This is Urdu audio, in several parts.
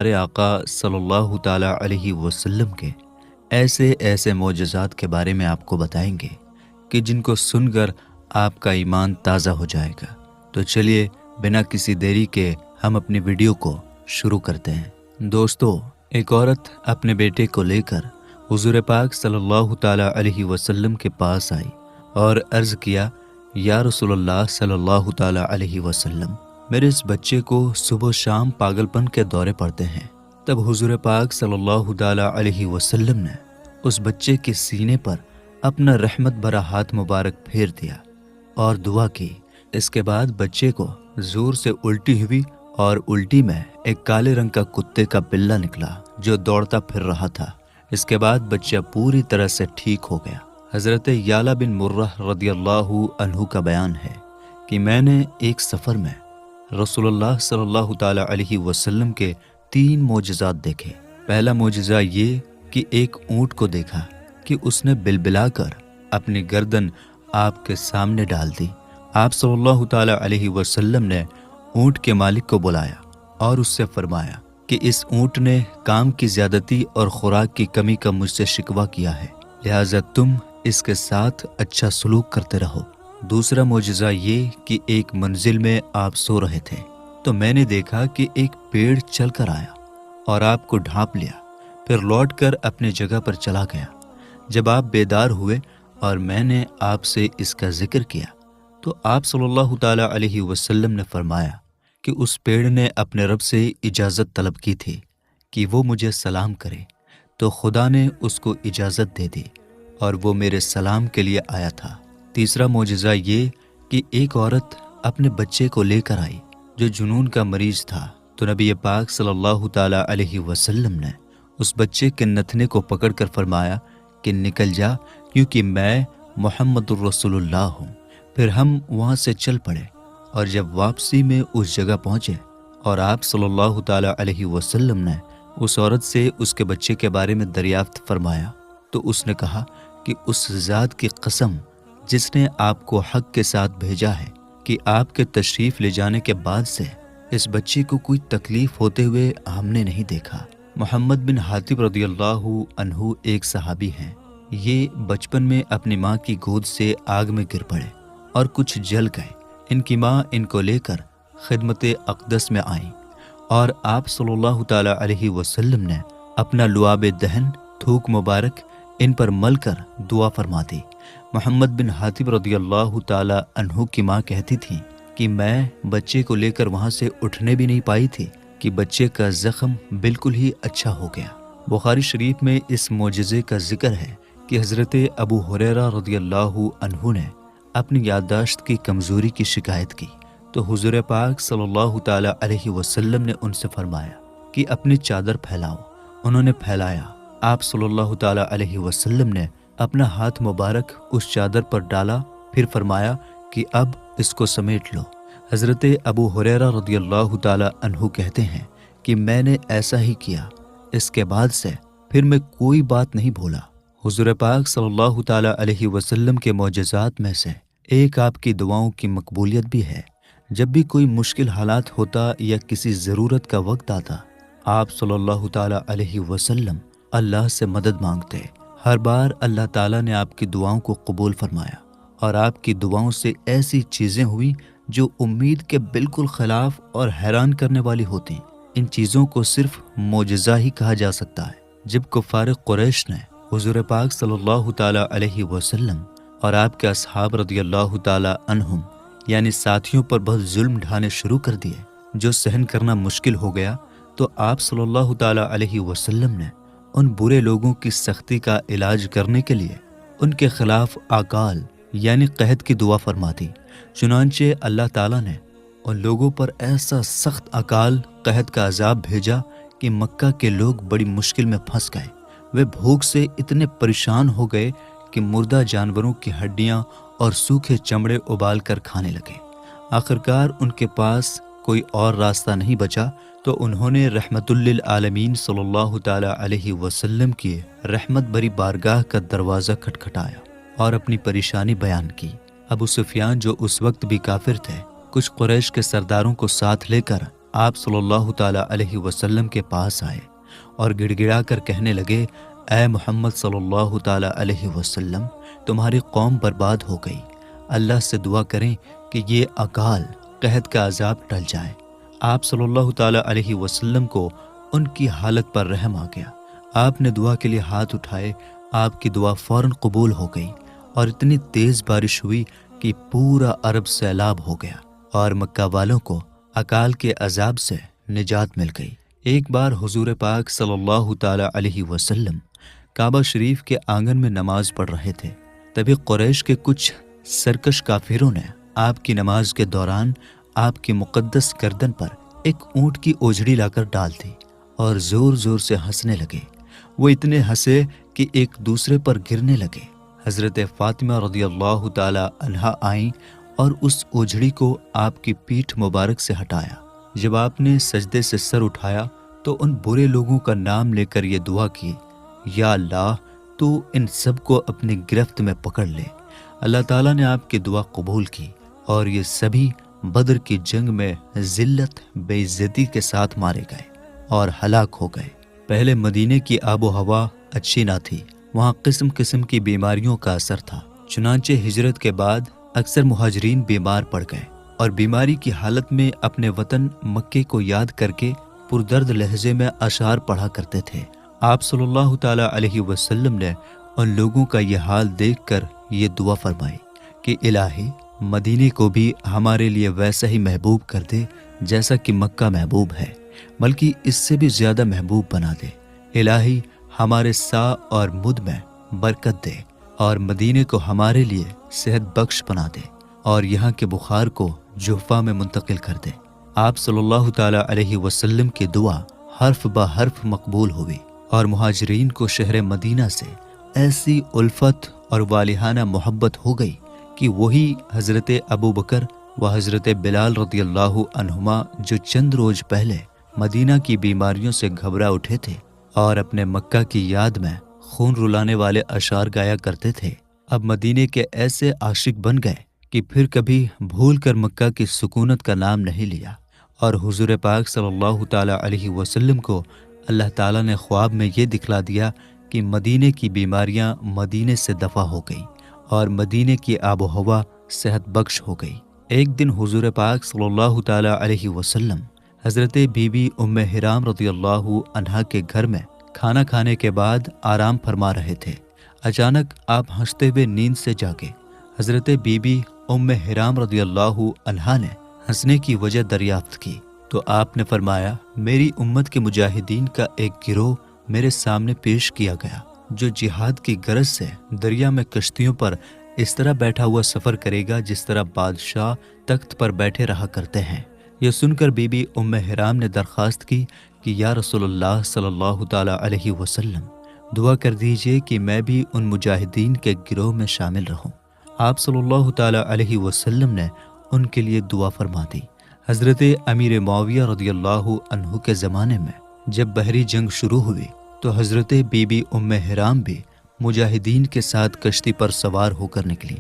ہمارے آقا صلی اللہ تعالیٰ علیہ وسلم کے ایسے ایسے معجزات کے بارے میں آپ کو بتائیں گے کہ جن کو سن کر آپ کا ایمان تازہ ہو جائے گا۔ تو چلیے بنا کسی دیری کے ہم اپنی ویڈیو کو شروع کرتے ہیں۔ دوستو، ایک عورت اپنے بیٹے کو لے کر حضور پاک صلی اللہ تعالیٰ علیہ وسلم کے پاس آئی اور عرض کیا، یا رسول اللہ صلی اللہ تعالیٰ علیہ وسلم، میرے اس بچے کو صبح و شام پاگل پن کے دورے پڑتے ہیں۔ تب حضور پاک صلی اللہ تعالیٰ علیہ وسلم نے اس بچے کے سینے پر اپنا رحمت بھرا ہاتھ مبارک پھیر دیا اور دعا کی۔ اس کے بعد بچے کو زور سے الٹی ہوئی اور الٹی میں ایک کالے رنگ کا کتے کا بلہ نکلا جو دوڑتا پھر رہا تھا۔ اس کے بعد بچہ پوری طرح سے ٹھیک ہو گیا۔ حضرت یعلا بن مرہ رضی اللہ عنہ کا بیان ہے کہ میں نے ایک سفر میں رسول اللہ صلی اللہ تعالیٰ علیہ وسلم کے 3 معجزات دیکھے۔ پہلا معجزہ یہ کہ ایک اونٹ کو دیکھا کہ اس نے بلبلا کر اپنی گردن آپ کے سامنے ڈال دی۔ آپ صلی اللہ تعالیٰ علیہ وسلم نے اونٹ کے مالک کو بلایا اور اس سے فرمایا کہ اس اونٹ نے کام کی زیادتی اور خوراک کی کمی کا مجھ سے شکوہ کیا ہے، لہٰذا تم اس کے ساتھ اچھا سلوک کرتے رہو۔ دوسرا معجزہ یہ کہ ایک منزل میں آپ سو رہے تھے تو میں نے دیکھا کہ ایک پیڑ چل کر آیا اور آپ کو ڈھانپ لیا، پھر لوٹ کر اپنے جگہ پر چلا گیا۔ جب آپ بیدار ہوئے اور میں نے آپ سے اس کا ذکر کیا تو آپ صلی اللہ تعالیٰ علیہ وسلم نے فرمایا کہ اس پیڑ نے اپنے رب سے اجازت طلب کی تھی کہ وہ مجھے سلام کرے، تو خدا نے اس کو اجازت دے دی اور وہ میرے سلام کے لیے آیا تھا۔ تیسرا معجزہ یہ کہ ایک عورت اپنے بچے کو لے کر آئی جو جنون کا مریض تھا، تو نبی پاک صلی اللہ تعالیٰ علیہ وسلم نے اس بچے کے نتھنے کو پکڑ کر فرمایا کہ نکل جا، کیونکہ میں محمد الرسول اللہ ہوں۔ پھر ہم وہاں سے چل پڑے اور جب واپسی میں اس جگہ پہنچے اور آپ صلی اللہ تعالیٰ علیہ وسلم نے اس عورت سے اس کے بچے کے بارے میں دریافت فرمایا تو اس نے کہا کہ اس ذات کی قسم جس نے آپ کو حق کے ساتھ بھیجا ہے کہ آپ کے تشریف لے جانے کے بعد سے اس بچے کو کوئی تکلیف ہوتے ہوئے ہم نے نہیں دیکھا۔ محمد بن حاتب رضی اللہ عنہ ایک صحابی ہیں۔ یہ بچپن میں اپنی ماں کی گود سے آگ میں گر پڑے اور کچھ جل گئے۔ ان کی ماں ان کو لے کر خدمت اقدس میں آئیں اور آپ صلی اللہ تعالیٰ علیہ وسلم نے اپنا لعاب دہن تھوک مبارک ان پر مل کر دعا فرما دی۔ محمد بن حاتب رضی اللہ تعالیٰ عنہ کی ماں کہتی تھی کہ میں بچے کو لے کر وہاں سے اٹھنے بھی نہیں پائی تھی کہ بچے کا زخم بالکل ہی اچھا ہو گیا۔ بخاری شریف میں اس معجزے کا ذکر ہے کہ حضرت ابو ہریرہ رضی اللہ عنہ نے اپنی یادداشت کی کمزوری کی شکایت کی تو حضور پاک صلی اللہ تعالیٰ علیہ وسلم نے ان سے فرمایا کہ اپنی چادر پھیلاؤ۔ انہوں نے پھیلایا۔ آپ صلی اللہ تعالیٰ علیہ وسلم نے اپنا ہاتھ مبارک اس چادر پر ڈالا، پھر فرمایا کہ اب اس کو سمیٹ لو۔ حضرت ابو ہریرہ رضی اللہ تعالیٰ عنہ کہتے ہیں کہ میں نے ایسا ہی کیا، اس کے بعد سے پھر میں کوئی بات نہیں بھولا۔ حضور پاک صلی اللہ تعالیٰ علیہ وسلم کے معجزات میں سے ایک آپ کی دعاؤں کی مقبولیت بھی ہے۔ جب بھی کوئی مشکل حالات ہوتا یا کسی ضرورت کا وقت آتا، آپ صلی اللہ تعالیٰ علیہ وسلم اللہ سے مدد مانگتے۔ ہر بار اللہ تعالیٰ نے آپ کی دعاؤں کو قبول فرمایا اور آپ کی دعاؤں سے ایسی چیزیں ہوئیں جو امید کے بالکل خلاف اور حیران کرنے والی ہوتی۔ ان چیزوں کو صرف معجزہ ہی کہا جا سکتا ہے۔ جب کفار قریش نے حضور پاک صلی اللہ تعالیٰ علیہ وسلم اور آپ کے اصحاب رضی اللہ تعالیٰ عنہم یعنی ساتھیوں پر بہت ظلم ڈھانے شروع کر دیے جو سہن کرنا مشکل ہو گیا، تو آپ صلی اللہ تعالیٰ علیہ وسلم نے ان برے لوگوں کی سختی کا علاج کرنے کے لیے ان کے خلاف اکال یعنی قحط کی دعا فرما دی۔ چنانچہ اللہ تعالیٰ نے ان لوگوں پر ایسا سخت اکال قحط کا عذاب بھیجا کہ مکہ کے لوگ بڑی مشکل میں پھنس گئے۔ وہ بھوک سے اتنے پریشان ہو گئے کہ مردہ جانوروں کی ہڈیاں اور سوکھے چمڑے ابال کر کھانے لگے۔ آخرکار ان کے پاس کوئی اور راستہ نہیں بچا تو انہوں نے رحمت للعالمین صلی اللہ تعالیٰ علیہ وسلم کی رحمت بری بارگاہ کا دروازہ کھٹکھٹایا اور اپنی پریشانی بیان کی۔ ابو سفیان جو اس وقت بھی کافر تھے، کچھ قریش کے سرداروں کو ساتھ لے کر آپ صلی اللہ تعالیٰ علیہ وسلم کے پاس آئے اور گڑ گڑا کر کہنے لگے، اے محمد صلی اللہ تعالیٰ علیہ وسلم، تمہاری قوم برباد ہو گئی، اللہ سے دعا کریں کہ یہ اکال قحط کا عذاب ٹل جائے۔ آپ صلی اللہ تعالیٰ علیہ وسلم کو ان کی حالت پر رحم آ گیا۔ آپ نے دعا کے لیے ہاتھ اٹھائے، آپ کی دعا فوراً قبول ہو گئی اور اتنی تیز بارش ہوئی کہ پورا عرب سیلاب ہو گیا اور مکہ والوں کو اکال کے عذاب سے نجات مل گئی۔ ایک بار حضور پاک صلی اللہ تعالیٰ علیہ وسلم کعبہ شریف کے آنگن میں نماز پڑھ رہے تھے، تبھی قریش کے کچھ سرکش کافروں نے آپ کی نماز کے دوران آپ کی مقدس گردن پر ایک اونٹ کی اوجھڑی لا کر ڈال دی اور زور زور سے ہنسنے لگے۔ وہ اتنے ہنسے کہ ایک دوسرے پر گرنے لگے۔ حضرت فاطمہ رضی اللہ تعالی عنہا آئیں اور اس اوجھڑی کو آپ کی پیٹھ مبارک سے ہٹایا۔ جب آپ نے سجدے سے سر اٹھایا تو ان برے لوگوں کا نام لے کر یہ دعا کی، یا اللہ تو ان سب کو اپنی گرفت میں پکڑ لے۔ اللہ تعالیٰ نے آپ کی دعا قبول کی اور یہ سبھی بدر کی جنگ میں ذلت بے عزتی کے ساتھ مارے گئے اور ہلاک ہو گئے۔ پہلے مدینے کی آب و ہوا اچھی نہ تھی، وہاں قسم قسم کی بیماریوں کا اثر تھا، چنانچہ ہجرت کے بعد اکثر مہاجرین بیمار پڑ گئے اور بیماری کی حالت میں اپنے وطن مکے کو یاد کر کے پردرد لہجے میں اشعار پڑھا کرتے تھے۔ آپ صلی اللہ تعالیٰ علیہ وسلم نے ان لوگوں کا یہ حال دیکھ کر یہ دعا فرمائی کہ الہی مدینے کو بھی ہمارے لیے ویسا ہی محبوب کر دے جیسا کہ مکہ محبوب ہے، بلکہ اس سے بھی زیادہ محبوب بنا دے۔ الہی ہمارے سا اور مد میں برکت دے اور مدینے کو ہمارے لیے صحت بخش بنا دے اور یہاں کے بخار کو جحفہ میں منتقل کر دے۔ آپ صلی اللہ تعالیٰ علیہ وسلم کی دعا حرف بہ حرف مقبول ہوئی اور مہاجرین کو شہر مدینہ سے ایسی الفت اور والہانہ محبت ہو گئی کہ وہی حضرت ابو بکر و حضرت بلال رضی اللہ عنہما جو چند روز پہلے مدینہ کی بیماریوں سے گھبرا اٹھے تھے اور اپنے مکہ کی یاد میں خون رلانے والے اشعار گایا کرتے تھے، اب مدینے کے ایسے عاشق بن گئے کہ پھر کبھی بھول کر مکہ کی سکونت کا نام نہیں لیا۔ اور حضور پاک صلی اللہ تعالیٰ علیہ وسلم کو اللہ تعالیٰ نے خواب میں یہ دکھلا دیا کہ مدینے کی بیماریاں مدینے سے دفع ہو گئیں اور مدینے کی آب و ہوا صحت بخش ہو گئی۔ ایک دن حضور پاک صلی اللہ تعالیٰ علیہ وسلم حضرت بی بی ام حرام رضی اللہ عنہا کے گھر میں کھانا کھانے کے بعد آرام فرما رہے تھے۔ اچانک آپ ہنستے ہوئے نیند سے جاگے۔ حضرت بی بی ام حرام رضی اللہ عنہا نے ہنسنے کی وجہ دریافت کی تو آپ نے فرمایا، میری امت کے مجاہدین کا ایک گروہ میرے سامنے پیش کیا گیا جو جہاد کی غرض سے دریا میں کشتیوں پر اس طرح بیٹھا ہوا سفر کرے گا جس طرح بادشاہ تخت پر بیٹھے رہا کرتے ہیں۔ یہ سن کر بی بی ام حرام نے درخواست کی کہ یا رسول اللہ صلی اللہ تعالیٰ علیہ وسلم دعا کر دیجئے کہ میں بھی ان مجاہدین کے گروہ میں شامل رہوں۔ آپ صلی اللہ تعالیٰ علیہ وسلم نے ان کے لیے دعا فرما دی۔ حضرت امیر معاویہ رضی اللہ عنہ کے زمانے میں جب بحری جنگ شروع ہوئی تو حضرت بی بی ام حرام بھی مجاہدین کے ساتھ کشتی پر سوار ہو کر نکلی۔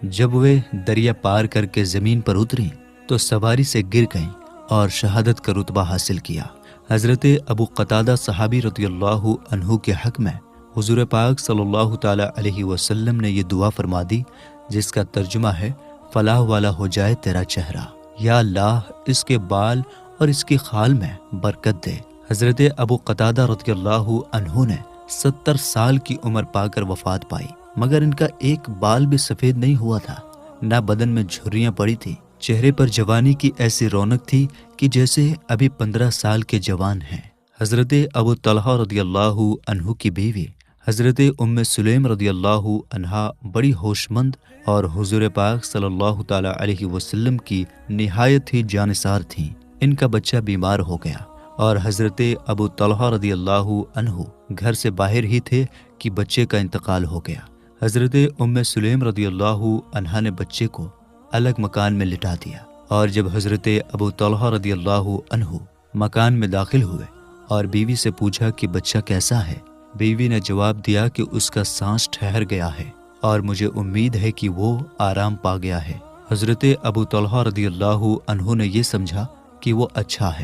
جب وہ دریا پار کر کے زمین پر اتری تو سواری سے گر گئیں اور شہادت کا رتبہ حاصل کیا۔ حضرت ابو قتادہ صحابی رضی اللہ عنہ کے حق میں حضور پاک صلی اللہ تعالیٰ علیہ وسلم نے یہ دعا فرما دی جس کا ترجمہ ہے، فلاح والا ہو جائے تیرا چہرہ، یا اللہ اس کے بال اور اس کی خال میں برکت دے۔ حضرت ابو قتادہ رضی اللہ عنہ نے 70 سال کی عمر پا کر وفات پائی، مگر ان کا ایک بال بھی سفید نہیں ہوا تھا، نہ بدن میں جھریاں پڑی تھی، چہرے پر جوانی کی ایسی رونق تھی کہ جیسے ابھی 15 سال کے جوان ہیں۔ حضرت ابو طلحہ رضی اللہ عنہ کی بیوی حضرت ام سلیم رضی اللہ عنہا بڑی ہوش مند اور حضور پاک صلی اللہ تعالیٰ علیہ وسلم کی نہایت ہی جانثار تھیں۔ ان کا بچہ بیمار ہو گیا اور حضرت ابو طلحہ رضی اللہ عنہ گھر سے باہر ہی تھے کہ بچے کا انتقال ہو گیا۔ حضرت ام سلیم رضی اللہ عنہا نے بچے کو الگ مکان میں لٹا دیا اور جب حضرت ابو طلحہ رضی اللہ عنہ مکان میں داخل ہوئے اور بیوی سے پوچھا کہ بچہ کیسا ہے، بیوی نے جواب دیا کہ اس کا سانس ٹھہر گیا ہے اور مجھے امید ہے کہ وہ آرام پا گیا ہے۔ حضرت ابو طلحہ رضی اللہ عنہ نے یہ سمجھا کہ وہ اچھا ہے،